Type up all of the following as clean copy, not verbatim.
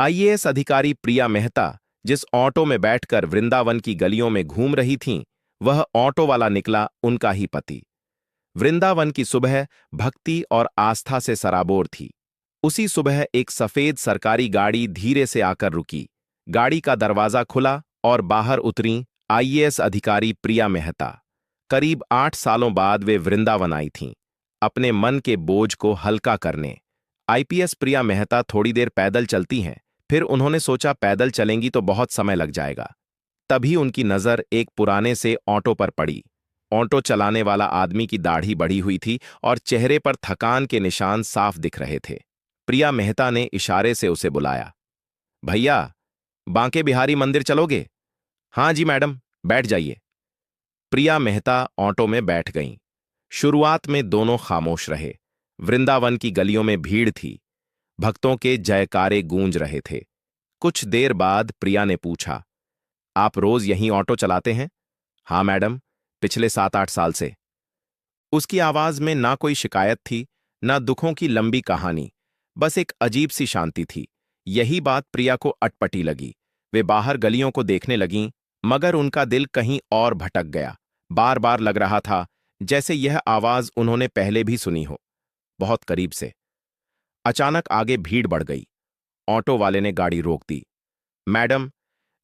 IAS अधिकारी प्रिया मेहता जिस auto में बैठकर वृंदावन की गलियों में घूम रही थीं, वह ऑटो वाला निकला उनका ही पति। वृंदावन की सुबह भक्ति और आस्था से सराबोर थी। उसी सुबह एक सफेद सरकारी गाड़ी धीरे से आकर रुकी। गाड़ी का दरवाजा खुला और बाहर उतरीं आईएएस अधिकारी प्रिया मेहता। करीब 8 सालों बाद वे वृंदावन आई थीं, अपने मन के बोझ को हल्का करने। आईपीएस प्रिया मेहता थोड़ी देर पैदल चलती हैं, फिर उन्होंने सोचा पैदल चलेंगी तो बहुत समय लग जाएगा। तभी उनकी नजर एक पुराने से ऑटो पर पड़ी। ऑटो चलाने वाला आदमी की दाढ़ी बढ़ी हुई थी और चेहरे पर थकान के निशान साफ दिख रहे थे। प्रिया मेहता ने इशारे से उसे बुलाया। भैया, बांके बिहारी मंदिर चलोगे? हाँ जी मैडम, बैठ जाइए। प्रिया मेहता ऑटो में बैठ गईं। शुरुआत में दोनों खामोश रहे। वृंदावन की गलियों में भीड़ थी, भक्तों के जयकारे गूंज रहे थे। कुछ देर बाद प्रिया ने पूछा, आप रोज यहीं ऑटो चलाते हैं? हाँ मैडम, पिछले 7-8 साल से। उसकी आवाज में ना कोई शिकायत थी, ना दुखों की लंबी कहानी, बस एक अजीब सी शांति थी। यही बात प्रिया को अटपटी लगी। वे बाहर गलियों को देखने लगीं, मगर उनका दिल कहीं और भटक गया। बार बार लग रहा था जैसे यह आवाज उन्होंने पहले भी सुनी हो, बहुत करीब से। अचानक आगे भीड़ बढ़ गई। ऑटो वाले ने गाड़ी रोक दी। मैडम,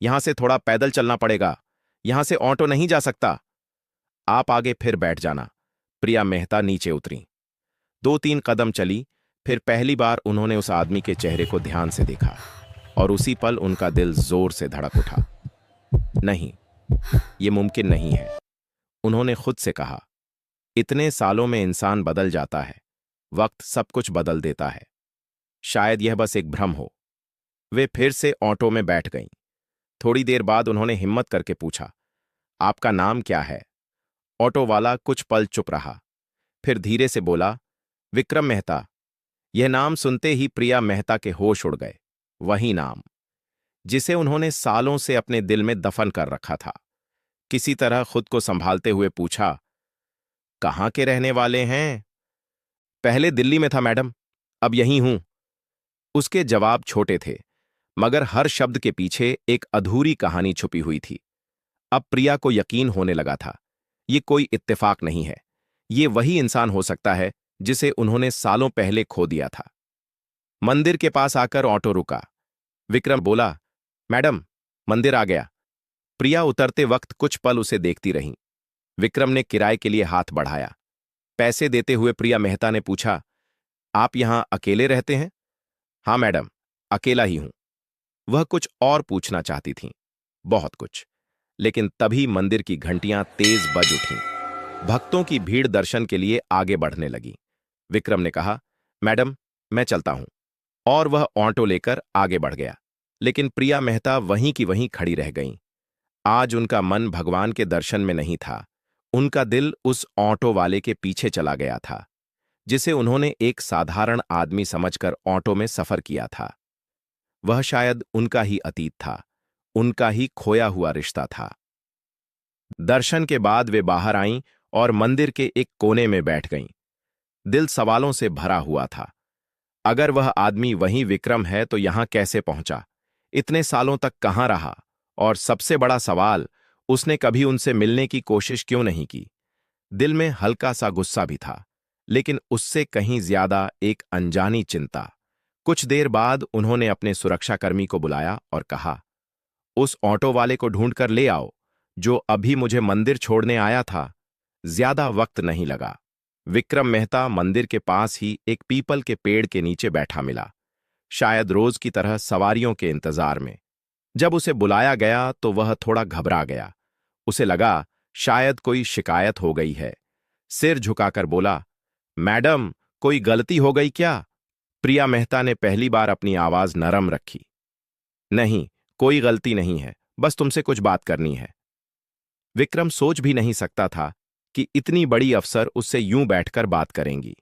यहां से थोड़ा पैदल चलना पड़ेगा, यहां से ऑटो नहीं जा सकता। आप आगे फिर बैठ जाना। प्रिया मेहता नीचे उतरी। 2-3 कदम चली, फिर पहली बार उन्होंने उस आदमी के चेहरे को ध्यान से देखा और उसी पल उनका दिल जोर से धड़क उठा। नहीं, ये मुमकिन नहीं है, उन्होंने खुद से कहा। इतने सालों में इंसान बदल जाता है, वक्त सब कुछ बदल देता है। शायद यह बस एक भ्रम हो। वे फिर से ऑटो में बैठ गईं। थोड़ी देर बाद उन्होंने हिम्मत करके पूछा, आपका नाम क्या है? ऑटो वाला कुछ पल चुप रहा, फिर धीरे से बोला, विक्रम मेहता। यह नाम सुनते ही प्रिया मेहता के होश उड़ गए। वही नाम जिसे उन्होंने सालों से अपने दिल में दफन कर रखा था। किसी तरह खुद को संभालते हुए पूछा, कहाँ के रहने वाले हैं? पहले दिल्ली में था मैडम, अब यहीं हूं। उसके जवाब छोटे थे, मगर हर शब्द के पीछे एक अधूरी कहानी छुपी हुई थी। अब प्रिया को यकीन होने लगा था, ये कोई इत्तेफाक नहीं है, ये वही इंसान हो सकता है जिसे उन्होंने सालों पहले खो दिया था। मंदिर के पास आकर ऑटो रुका। विक्रम बोला, मैडम, मंदिर आ गया। प्रिया उतरते वक्त कुछ पल उसे देखती रहीं। विक्रम ने किराए के लिए हाथ बढ़ाया। पैसे देते हुए प्रिया मेहता ने पूछा, आप यहां अकेले रहते हैं? हाँ मैडम, अकेला ही हूं। वह कुछ और पूछना चाहती थीं, बहुत कुछ, लेकिन तभी मंदिर की घंटियां तेज बज उठीं। भक्तों की भीड़ दर्शन के लिए आगे बढ़ने लगी। विक्रम ने कहा, मैडम, मैं चलता हूं, और वह ऑटो लेकर आगे बढ़ गया। लेकिन प्रिया मेहता वहीं की वहीं खड़ी रह गईं। आज उनका मन भगवान के दर्शन में नहीं था, उनका दिल उस ऑटो वाले के पीछे चला गया था, जिसे उन्होंने एक साधारण आदमी समझकर ऑटो में सफर किया था। वह शायद उनका ही अतीत था, उनका ही खोया हुआ रिश्ता था। दर्शन के बाद वे बाहर आईं और मंदिर के एक कोने में बैठ गईं। दिल सवालों से भरा हुआ था। अगर वह आदमी वही विक्रम है तो यहां कैसे पहुंचा? इतने सालों तक कहां रहा? और सबसे बड़ा सवाल, उसने कभी उनसे मिलने की कोशिश क्यों नहीं की? दिल में हल्का सा गुस्सा भी था, लेकिन उससे कहीं ज्यादा एक अनजानी चिंता। कुछ देर बाद उन्होंने अपने सुरक्षाकर्मी को बुलाया और कहा, उस ऑटो वाले को ढूंढ कर ले आओ, जो अभी मुझे मंदिर छोड़ने आया था। ज्यादा वक्त नहीं लगा। विक्रम मेहता मंदिर के पास ही एक पीपल के पेड़ के नीचे बैठा मिला, शायद रोज की तरह सवारियों के इंतजार में। जब उसे बुलाया गया तो वह थोड़ा घबरा गया। उसे लगा शायद कोई शिकायत हो गई है। सिर झुकाकर बोला, मैडम, कोई गलती हो गई क्या? प्रिया मेहता ने पहली बार अपनी आवाज नरम रखी। नहीं, कोई गलती नहीं है, बस तुमसे कुछ बात करनी है। विक्रम सोच भी नहीं सकता था कि इतनी बड़ी अफसर उससे यूं बैठकर बात करेंगी।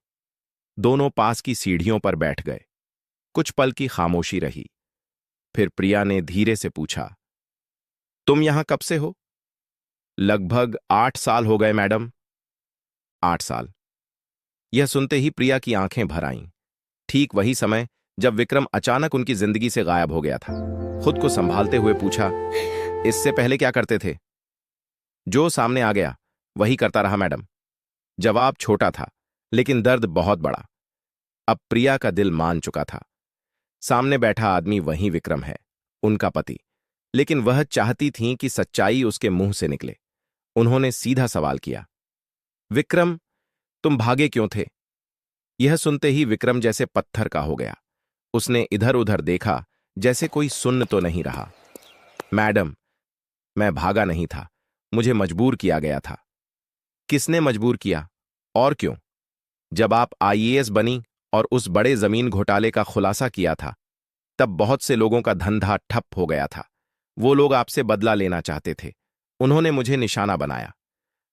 दोनों पास की सीढ़ियों पर बैठ गए। कुछ पल की खामोशी रही। फिर प्रिया ने धीरे से पूछा, तुम यहां कब से हो? लगभग 8 साल हो गए मैडम। 8 साल। यह सुनते ही प्रिया की आंखें भर आईं। ठीक वही समय जब विक्रम अचानक उनकी जिंदगी से गायब हो गया था। खुद को संभालते हुए पूछा, इससे पहले क्या करते थे? जो सामने आ गया वही करता रहा मैडम। जवाब छोटा था, लेकिन दर्द बहुत बड़ा। अब प्रिया का दिल मान चुका था। सामने बैठा आदमी वही विक्रम है, उनका पति। लेकिन वह चाहती थीं कि सच्चाई उसके मुंह से निकले। उन्होंने सीधा सवाल किया, विक्रम, तुम भागे क्यों थे? यह सुनते ही विक्रम जैसे पत्थर का हो गया। उसने इधर उधर देखा, जैसे कोई सुन तो नहीं रहा। मैडम, मैं भागा नहीं था, मुझे मजबूर किया गया था। किसने मजबूर किया और क्यों? जब आप आईएएस बनी और उस बड़े जमीन घोटाले का खुलासा किया था, तब बहुत से लोगों का धंधा ठप हो गया था। वो लोग आपसे बदला लेना चाहते थे। उन्होंने मुझे निशाना बनाया।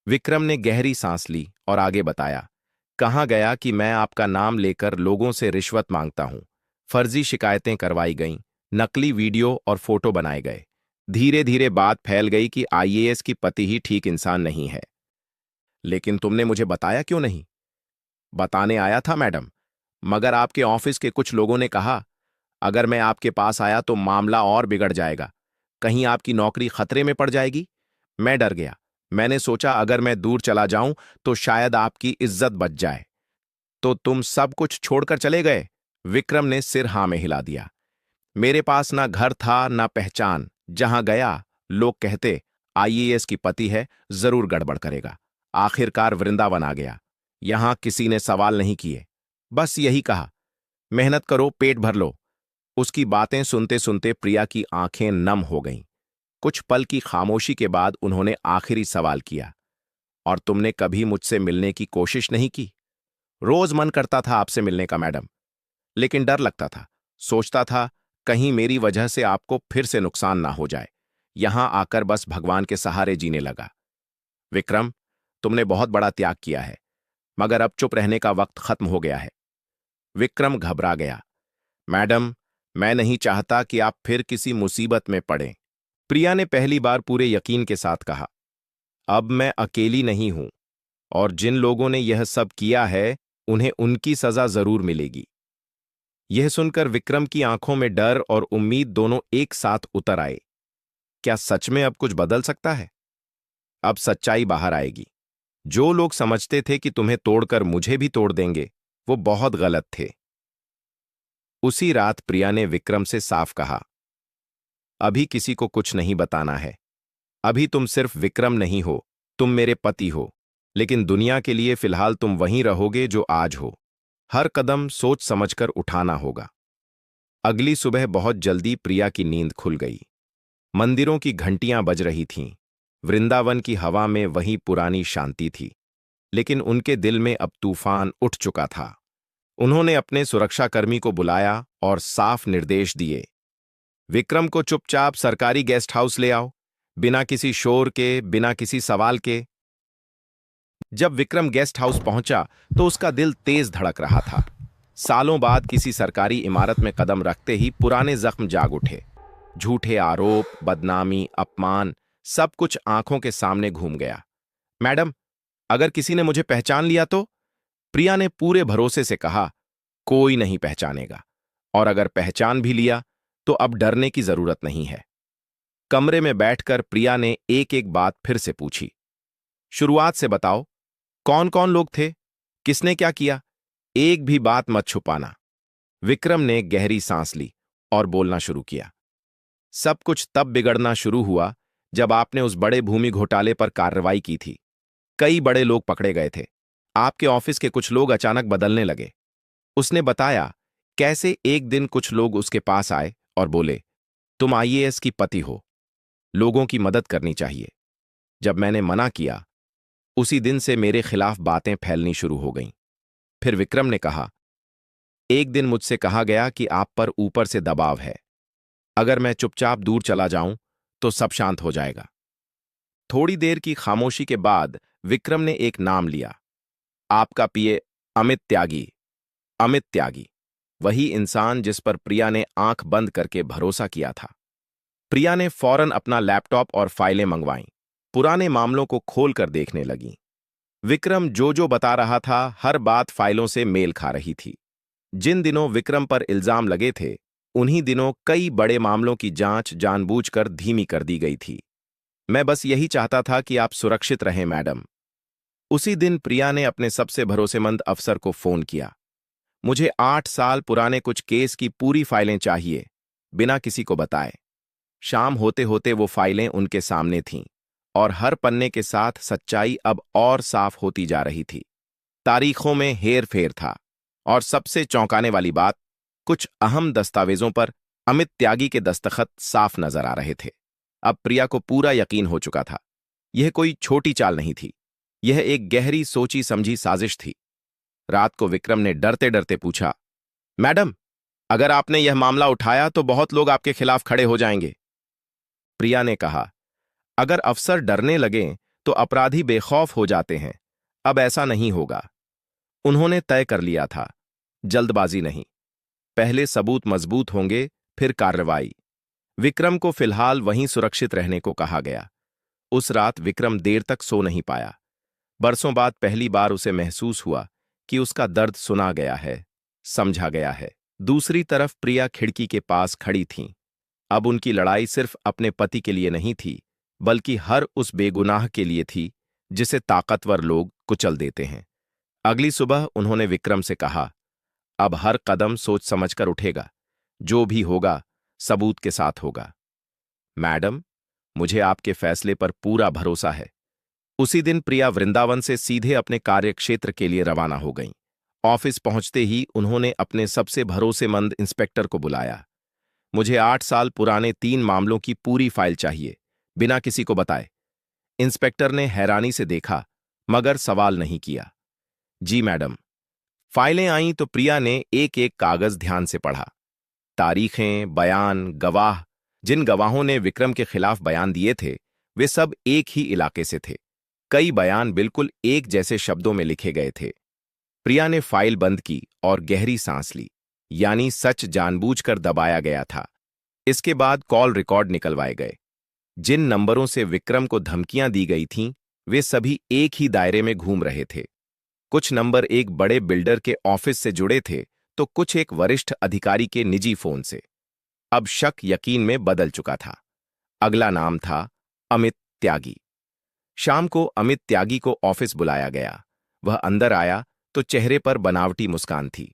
विक्रम ने गहरी सांस ली और आगे बताया, कहा गया कि मैं आपका नाम लेकर लोगों से रिश्वत मांगता हूं। फर्जी शिकायतें करवाई गईं, नकली वीडियो और फोटो बनाए गए। धीरे धीरे बात फैल गई कि आईएएस की पति ही ठीक इंसान नहीं है। लेकिन तुमने मुझे बताया क्यों नहीं? बताने आया था मैडम, मगर आपके ऑफिस के कुछ लोगों ने कहा, अगर मैं आपके पास आया तो मामला और बिगड़ जाएगा, कहीं आपकी नौकरी खतरे में पड़ जाएगी। मैं डर गया। मैंने सोचा अगर मैं दूर चला जाऊं तो शायद आपकी इज्जत बच जाए। तो तुम सब कुछ छोड़कर चले गए? विक्रम ने सिर हाँ में हिला दिया। मेरे पास ना घर था ना पहचान। जहां गया लोग कहते आईएएस की पति है, जरूर गड़बड़ करेगा। आखिरकार वृंदावन आ गया। यहां किसी ने सवाल नहीं किए, बस यही कहा, मेहनत करो, पेट भर लो। उसकी बातें सुनते सुनते प्रिया की आंखें नम हो गईं। कुछ पल की खामोशी के बाद उन्होंने आखिरी सवाल किया, और तुमने कभी मुझसे मिलने की कोशिश नहीं की? रोज मन करता था आपसे मिलने का मैडम, लेकिन डर लगता था। सोचता था कहीं मेरी वजह से आपको फिर से नुकसान ना हो जाए। यहां आकर बस भगवान के सहारे जीने लगा। विक्रम, तुमने बहुत बड़ा त्याग किया है, मगर अब चुप रहने का वक्त खत्म हो गया है। विक्रम घबरा गया। मैडम, मैं नहीं चाहता कि आप फिर किसी मुसीबत में पड़ें। प्रिया ने पहली बार पूरे यकीन के साथ कहा, अब मैं अकेली नहीं हूं, और जिन लोगों ने यह सब किया है उन्हें उनकी सजा जरूर मिलेगी। यह सुनकर विक्रम की आंखों में डर और उम्मीद दोनों एक साथ उतर आए। क्या सच में अब कुछ बदल सकता है? अब सच्चाई बाहर आएगी। जो लोग समझते थे कि तुम्हें तोड़कर मुझे भी तोड़ देंगे, वो बहुत गलत थे। उसी रात प्रिया ने विक्रम से साफ कहा, अभी किसी को कुछ नहीं बताना है। अभी तुम सिर्फ विक्रम नहीं हो, तुम मेरे पति हो। लेकिन दुनिया के लिए फिलहाल तुम वहीं रहोगे जो आज हो। हर कदम सोच समझकर उठाना होगा। अगली सुबह बहुत जल्दी प्रिया की नींद खुल गई। मंदिरों की घंटियां बज रही थीं। वृंदावन की हवा में वही पुरानी शांति थी। लेकिन उनके दिल में अब तूफान उठ चुका था। उन्होंने अपने सुरक्षाकर्मी को बुलाया और साफ निर्देश दिए, विक्रम को चुपचाप सरकारी गेस्ट हाउस ले आओ, बिना किसी शोर के, बिना किसी सवाल के। जब विक्रम गेस्ट हाउस पहुंचा तो उसका दिल तेज धड़क रहा था। सालों बाद किसी सरकारी इमारत में कदम रखते ही पुराने जख्म जाग उठे। झूठे आरोप, बदनामी, अपमान, सब कुछ आंखों के सामने घूम गया। मैडम, अगर किसी ने मुझे पहचान लिया तो? प्रिया ने पूरे भरोसे से कहा, कोई नहीं पहचानेगा, और अगर पहचान भी लिया तो अब डरने की जरूरत नहीं है। कमरे में बैठकर प्रिया ने एक एक बात फिर से पूछी। शुरुआत से बताओ, कौन कौन लोग थे, किसने क्या किया, एक भी बात मत छुपाना। विक्रम ने गहरी सांस ली और बोलना शुरू किया। सब कुछ तब बिगड़ना शुरू हुआ जब आपने उस बड़े भूमि घोटाले पर कार्रवाई की थी। कई बड़े लोग पकड़े गए थे। आपके ऑफिस के कुछ लोग अचानक बदलने लगे। उसने बताया कैसे एक दिन कुछ लोग उसके पास आए और बोले, तुम आईएएस की पति हो, लोगों की मदद करनी चाहिए। जब मैंने मना किया, उसी दिन से मेरे खिलाफ बातें फैलनी शुरू हो गईं। फिर विक्रम ने कहा, एक दिन मुझसे कहा गया कि आप पर ऊपर से दबाव है। अगर मैं चुपचाप दूर चला जाऊं तो सब शांत हो जाएगा। थोड़ी देर की खामोशी के बाद विक्रम ने एक नाम लिया, आपका पीए अमित त्यागी। अमित त्यागी, वही इंसान जिस पर प्रिया ने आंख बंद करके भरोसा किया था। प्रिया ने फौरन अपना लैपटॉप और फाइलें मंगवाईं। पुराने मामलों को खोलकर देखने लगीं। विक्रम जो जो बता रहा था, हर बात फाइलों से मेल खा रही थी। जिन दिनों विक्रम पर इल्जाम लगे थे, उन्हीं दिनों कई बड़े मामलों की जांच जानबूझकर धीमी कर दी गई थी। मैं बस यही चाहता था कि आप सुरक्षित रहें, मैडम। उसी दिन प्रिया ने अपने सबसे भरोसेमंद अफसर को फोन किया। मुझे 8 साल पुराने कुछ केस की पूरी फाइलें चाहिए, बिना किसी को बताए। शाम होते होते वो फाइलें उनके सामने थीं, और हर पन्ने के साथ सच्चाई अब और साफ होती जा रही थी। तारीखों में हेर फेर था, और सबसे चौंकाने वाली बात, कुछ अहम दस्तावेजों पर अमित त्यागी के दस्तखत साफ नजर आ रहे थे। अब प्रिया को पूरा यकीन हो चुका था। यह कोई छोटी चाल नहीं थी, यह एक गहरी सोची समझी साजिश थी। रात को विक्रम ने डरते डरते पूछा, मैडम, अगर आपने यह मामला उठाया तो बहुत लोग आपके खिलाफ खड़े हो जाएंगे। प्रिया ने कहा, अगर अफसर डरने लगें तो अपराधी बेखौफ हो जाते हैं। अब ऐसा नहीं होगा। उन्होंने तय कर लिया था, जल्दबाजी नहीं। पहले सबूत मजबूत होंगे, फिर कार्रवाई। विक्रम को फिलहाल वहीं सुरक्षित रहने को कहा गया। उस रात विक्रम देर तक सो नहीं पाया। बरसों बाद पहली बार उसे महसूस हुआ कि उसका दर्द सुना गया है, समझा गया है। दूसरी तरफ प्रिया खिड़की के पास खड़ी थीं। अब उनकी लड़ाई सिर्फ अपने पति के लिए नहीं थी, बल्कि हर उस बेगुनाह के लिए थी जिसे ताकतवर लोग कुचल देते हैं। अगली सुबह उन्होंने विक्रम से कहा, अब हर कदम सोच समझकर उठेगा। जो भी होगा, सबूत के साथ होगा। मैडम, मुझे आपके फैसले पर पूरा भरोसा है। उसी दिन प्रिया वृंदावन से सीधे अपने कार्यक्षेत्र के लिए रवाना हो गईं। ऑफिस पहुंचते ही उन्होंने अपने सबसे भरोसेमंद इंस्पेक्टर को बुलाया। मुझे 8 साल पुराने 3 मामलों की पूरी फाइल चाहिए, बिना किसी को बताए। इंस्पेक्टर ने हैरानी से देखा, मगर सवाल नहीं किया। जी मैडम। फाइलें आईं तो प्रिया ने एक एक कागज ध्यान से पढ़ा। तारीखें, बयान, गवाह, जिन गवाहों ने विक्रम के खिलाफ बयान दिए थे, वे सब एक ही इलाके से थे। कई बयान बिल्कुल एक जैसे शब्दों में लिखे गए थे। प्रिया ने फाइल बंद की और गहरी सांस ली, यानी सच जानबूझकर दबाया गया था। इसके बाद कॉल रिकॉर्ड निकलवाए गए। जिन नंबरों से विक्रम को धमकियां दी गई थीं, वे सभी एक ही दायरे में घूम रहे थे। कुछ नंबर एक बड़े बिल्डर के ऑफिस से जुड़े थे, तो कुछ एक वरिष्ठ अधिकारी के निजी फोन से। अब शक यकीन में बदल चुका था। अगला नाम था अमित त्यागी। शाम को अमित त्यागी को ऑफिस बुलाया गया। वह अंदर आया तो चेहरे पर बनावटी मुस्कान थी।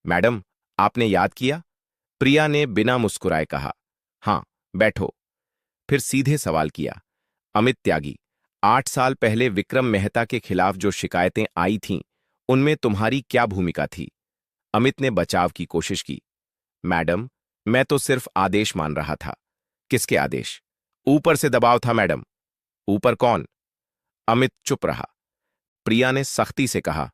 मैडम, आपने याद किया? प्रिया ने बिना मुस्कुराए कहा। हाँ, बैठो। फिर सीधे सवाल किया, अमित त्यागी, 8 साल पहले विक्रम मेहता के खिलाफ जो शिकायतें आई थीं, उनमें तुम्हारी क्या भूमिका थी? अमित ने बचाव की कोशिश की। मैडम, मैं तो सिर्फ आदेश मान रहा था। किसके आदेश? ऊपर से दबाव था मैडम। ऊपर कौन? अमित चुप रहा। प्रिया ने सख्ती से कहा,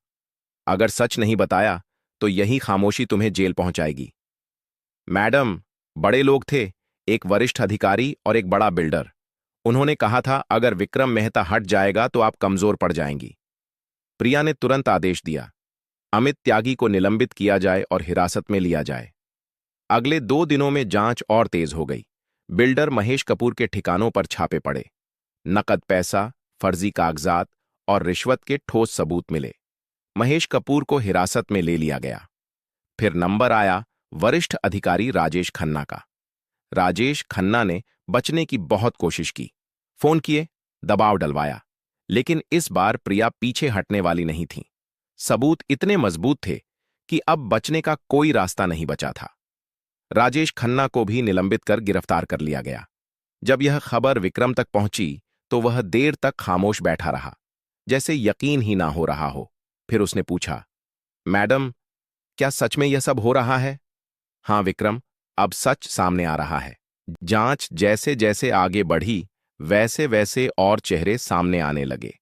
अगर सच नहीं बताया तो यही खामोशी तुम्हें जेल पहुंचाएगी। मैडम, बड़े लोग थे, एक वरिष्ठ अधिकारी और एक बड़ा बिल्डर। उन्होंने कहा था अगर विक्रम मेहता हट जाएगा तो आप कमजोर पड़ जाएंगी। प्रिया ने तुरंत आदेश दिया, अमित त्यागी को निलंबित किया जाए और हिरासत में लिया जाए। अगले 2 दिनों में जांच और तेज हो गई। बिल्डर महेश कपूर के ठिकानों पर छापे पड़े। नकद पैसा, फर्जी कागजात और रिश्वत के ठोस सबूत मिले। महेश कपूर को हिरासत में ले लिया गया। फिर नंबर आया वरिष्ठ अधिकारी राजेश खन्ना का। राजेश खन्ना ने बचने की बहुत कोशिश की। फोन किए, दबाव डलवाया, लेकिन इस बार प्रिया पीछे हटने वाली नहीं थी। सबूत इतने मजबूत थे कि अब बचने का कोई रास्ता नहीं बचा था। राजेश खन्ना को भी निलंबित कर गिरफ्तार कर लिया गया। जब यह खबर विक्रम तक पहुंची तो वह देर तक खामोश बैठा रहा, जैसे यकीन ही ना हो रहा हो। फिर उसने पूछा, मैडम, क्या सच में यह सब हो रहा है? हाँ विक्रम, अब सच सामने आ रहा है। जांच जैसे जैसे आगे बढ़ी, वैसे वैसे और चेहरे सामने आने लगे।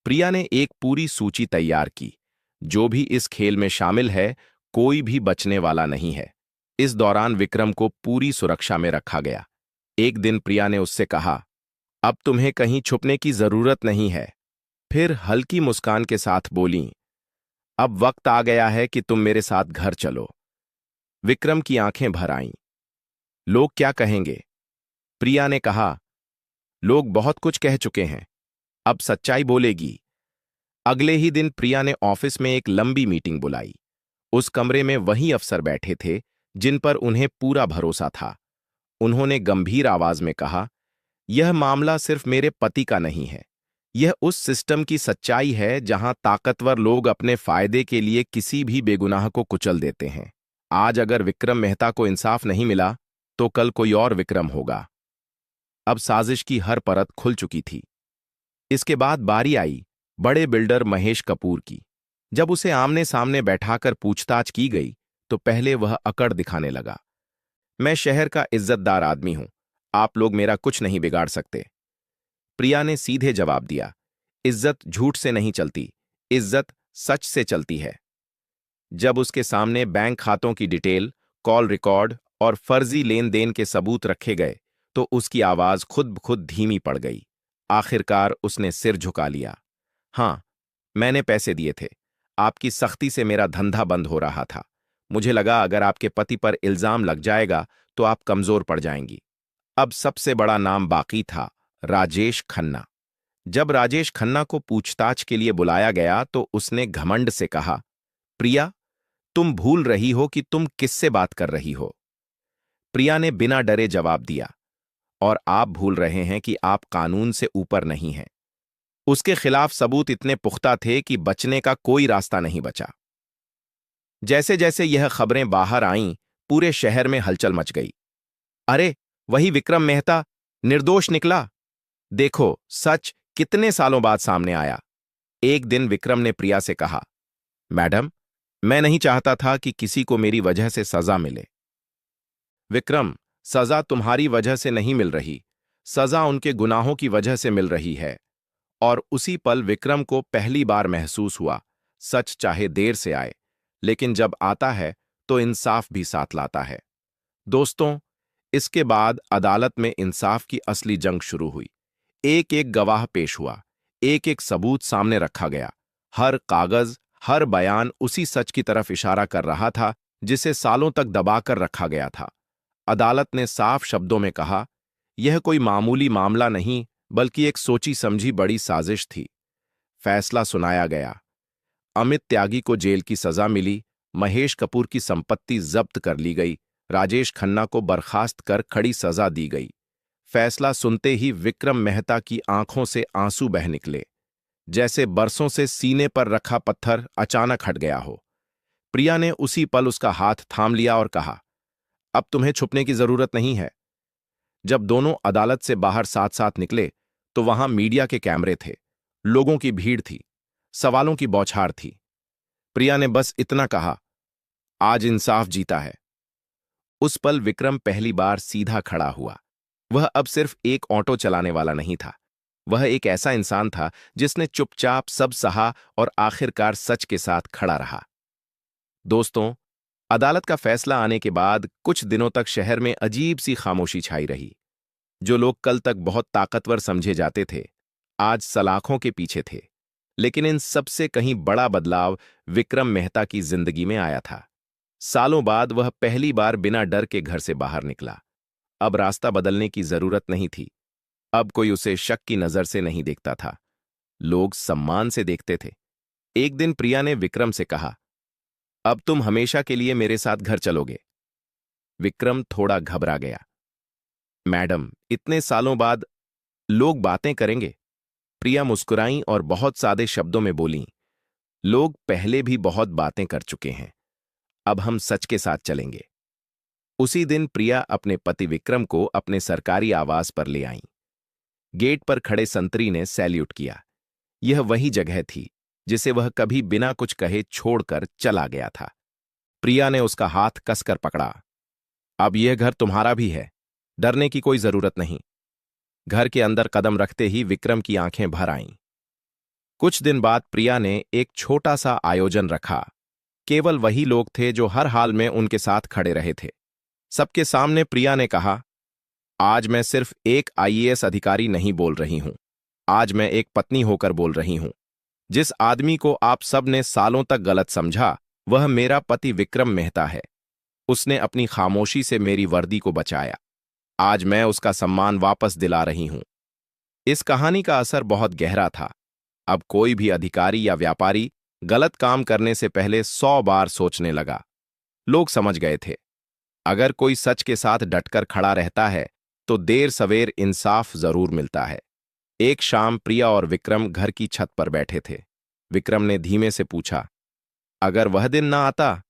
प्रिया ने एक पूरी सूची तैयार की। जो भी इस खेल में शामिल है, कोई भी बचने वाला नहीं है। इस दौरान विक्रम को पूरी सुरक्षा में रखा गया। एक दिन प्रिया ने उससे कहा, अब तुम्हें कहीं छुपने की जरूरत नहीं है। फिर हल्की मुस्कान के साथ बोली, अब वक्त आ गया है कि तुम मेरे साथ घर चलो। विक्रम की आंखें भर आईं। लोग क्या कहेंगे? प्रिया ने कहा, लोग बहुत कुछ कह चुके हैं, अब सच्चाई बोलेगी। अगले ही दिन प्रिया ने ऑफिस में एक लंबी मीटिंग बुलाई। उस कमरे में वही अफसर बैठे थे जिन पर उन्हें पूरा भरोसा था। उन्होंने गंभीर आवाज में कहा, यह मामला सिर्फ मेरे पति का नहीं है। यह उस सिस्टम की सच्चाई है जहां ताकतवर लोग अपने फायदे के लिए किसी भी बेगुनाह को कुचल देते हैं। आज अगर विक्रम मेहता को इंसाफ नहीं मिला तो कल कोई और विक्रम होगा। अब साजिश की हर परत खुल चुकी थी। इसके बाद बारी आई बड़े बिल्डर महेश कपूर की। जब उसे आमने सामने बैठाकर पूछताछ की गई तो पहले वह अकड़ दिखाने लगा। मैं शहर का इज्जतदार आदमी हूं, आप लोग मेरा कुछ नहीं बिगाड़ सकते। प्रिया ने सीधे जवाब दिया, इज्जत झूठ से नहीं चलती, इज्जत सच से चलती है। जब उसके सामने बैंक खातों की डिटेल, कॉल रिकॉर्ड और फर्जी लेन देन के सबूत रखे गए तो उसकी आवाज खुद ब खुद धीमी पड़ गई। आखिरकार उसने सिर झुका लिया। हां, मैंने पैसे दिए थे। आपकी सख्ती से मेरा धंधा बंद हो रहा था। मुझे लगा अगर आपके पति पर इल्जाम लग जाएगा तो आप कमजोर पड़ जाएंगी। अब सबसे बड़ा नाम बाकी था, राजेश खन्ना। जब राजेश खन्ना को पूछताछ के लिए बुलाया गया तो उसने घमंड से कहा, प्रिया, तुम भूल रही हो कि तुम किससे बात कर रही हो। प्रिया ने बिना डरे जवाब दिया, और आप भूल रहे हैं कि आप कानून से ऊपर नहीं हैं। उसके खिलाफ सबूत इतने पुख्ता थे कि बचने का कोई रास्ता नहीं बचा। जैसे जैसे यह खबरें बाहर आईं, पूरे शहर में हलचल मच गई। अरे, वही विक्रम मेहता निर्दोष निकला। देखो, सच कितने सालों बाद सामने आया। एक दिन विक्रम ने प्रिया से कहा, मैडम, मैं नहीं चाहता था कि किसी को मेरी वजह से सजा मिले। विक्रम, सजा तुम्हारी वजह से नहीं मिल रही, सजा उनके गुनाहों की वजह से मिल रही है। और उसी पल विक्रम को पहली बार महसूस हुआ, सच चाहे देर से आए, लेकिन जब आता है तो इंसाफ भी साथ लाता है। दोस्तों, इसके बाद अदालत में इंसाफ की असली जंग शुरू हुई। एक एक गवाह पेश हुआ, एक एक सबूत सामने रखा गया। हर कागज, हर बयान उसी सच की तरफ इशारा कर रहा था जिसे सालों तक दबाकर रखा गया था। अदालत ने साफ शब्दों में कहा, यह कोई मामूली मामला नहीं बल्कि एक सोची समझी बड़ी साजिश थी। फैसला सुनाया गया। अमित त्यागी को जेल की सजा मिली, महेश कपूर की संपत्ति जब्त कर ली गई, राजेश खन्ना को बर्खास्त कर खड़ी सजा दी गई। फैसला सुनते ही विक्रम मेहता की आंखों से आंसू बह निकले, जैसे बरसों से सीने पर रखा पत्थर अचानक हट गया हो। प्रिया ने उसी पल उसका हाथ थाम लिया और कहा, अब तुम्हें छुपने की जरूरत नहीं है। जब दोनों अदालत से बाहर साथ साथ निकले तो वहां मीडिया के कैमरे थे, लोगों की भीड़ थी, सवालों की बौछार थी। प्रिया ने बस इतना कहा, आज इंसाफ जीता है। उस पल विक्रम पहली बार सीधा खड़ा हुआ। वह अब सिर्फ एक ऑटो चलाने वाला नहीं था, वह एक ऐसा इंसान था जिसने चुपचाप सब सहा और आखिरकार सच के साथ खड़ा रहा। दोस्तों, अदालत का फैसला आने के बाद कुछ दिनों तक शहर में अजीब सी खामोशी छाई रही। जो लोग कल तक बहुत ताकतवर समझे जाते थे, आज सलाखों के पीछे थे। लेकिन इन सबसे कहीं बड़ा बदलाव विक्रम मेहता की जिंदगी में आया था। सालों बाद वह पहली बार बिना डर के घर से बाहर निकला। अब रास्ता बदलने की जरूरत नहीं थी। अब कोई उसे शक की नजर से नहीं देखता था, लोग सम्मान से देखते थे। एक दिन प्रिया ने विक्रम से कहा, अब तुम हमेशा के लिए मेरे साथ घर चलोगे। विक्रम थोड़ा घबरा गया। मैडम, इतने सालों बाद लोग बातें करेंगे। प्रिया मुस्कुराईं और बहुत सादे शब्दों में बोलीं, लोग पहले भी बहुत बातें कर चुके हैं, अब हम सच के साथ चलेंगे। उसी दिन प्रिया अपने पति विक्रम को अपने सरकारी आवास पर ले आईं। गेट पर खड़े संतरी ने सैल्यूट किया। यह वही जगह थी जिसे वह कभी बिना कुछ कहे छोड़कर चला गया था। प्रिया ने उसका हाथ कसकर पकड़ा। अब यह घर तुम्हारा भी है, डरने की कोई जरूरत नहीं। घर के अंदर कदम रखते ही विक्रम की आंखें भर आईं। कुछ दिन बाद प्रिया ने एक छोटा सा आयोजन रखा। केवल वही लोग थे जो हर हाल में उनके साथ खड़े रहे थे। सबके सामने प्रिया ने कहा, आज मैं सिर्फ एक आईएएस अधिकारी नहीं बोल रही हूं, आज मैं एक पत्नी होकर बोल रही हूं। जिस आदमी को आप सब ने सालों तक गलत समझा, वह मेरा पति विक्रम मेहता है। उसने अपनी खामोशी से मेरी वर्दी को बचाया। आज मैं उसका सम्मान वापस दिला रही हूं। इस कहानी का असर बहुत गहरा था। अब कोई भी अधिकारी या व्यापारी गलत काम करने से पहले 100 बार सोचने लगा। लोग समझ गए थे, अगर कोई सच के साथ डटकर खड़ा रहता है तो देर सवेर इंसाफ जरूर मिलता है। एक शाम प्रिया और विक्रम घर की छत पर बैठे थे। विक्रम ने धीमे से पूछा, अगर वह दिन ना आता,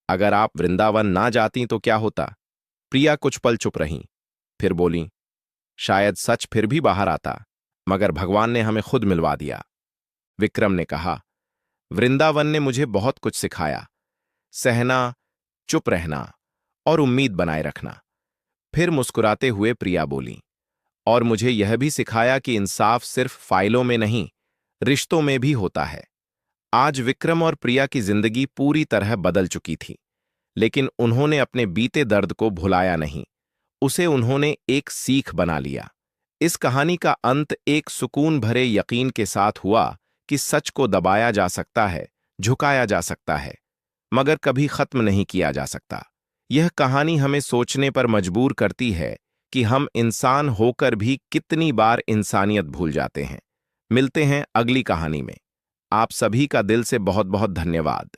अगर आप वृंदावन ना जाती तो क्या होता? प्रिया कुछ पल चुप रहीं, फिर बोली, शायद सच फिर भी बाहर आता, मगर भगवान ने हमें खुद मिलवा दिया। विक्रम ने कहा, वृंदावन ने मुझे बहुत कुछ सिखाया, सहना, चुप रहना और उम्मीद बनाए रखना। फिर मुस्कुराते हुए प्रिया बोली, और मुझे यह भी सिखाया कि इंसाफ सिर्फ फाइलों में नहीं, रिश्तों में भी होता है। आज विक्रम और प्रिया की जिंदगी पूरी तरह बदल चुकी थी, लेकिन उन्होंने अपने बीते दर्द को भुलाया नहीं, उसे उन्होंने एक सीख बना लिया। इस कहानी का अंत एक सुकून भरे यकीन के साथ हुआ कि सच को दबाया जा सकता है, झुकाया जा सकता है, मगर कभी खत्म नहीं किया जा सकता। यह कहानी हमें सोचने पर मजबूर करती है कि हम इंसान होकर भी कितनी बार इंसानियत भूल जाते हैं। मिलते हैं अगली कहानी में। आप सभी का दिल से बहुत बहुत धन्यवाद।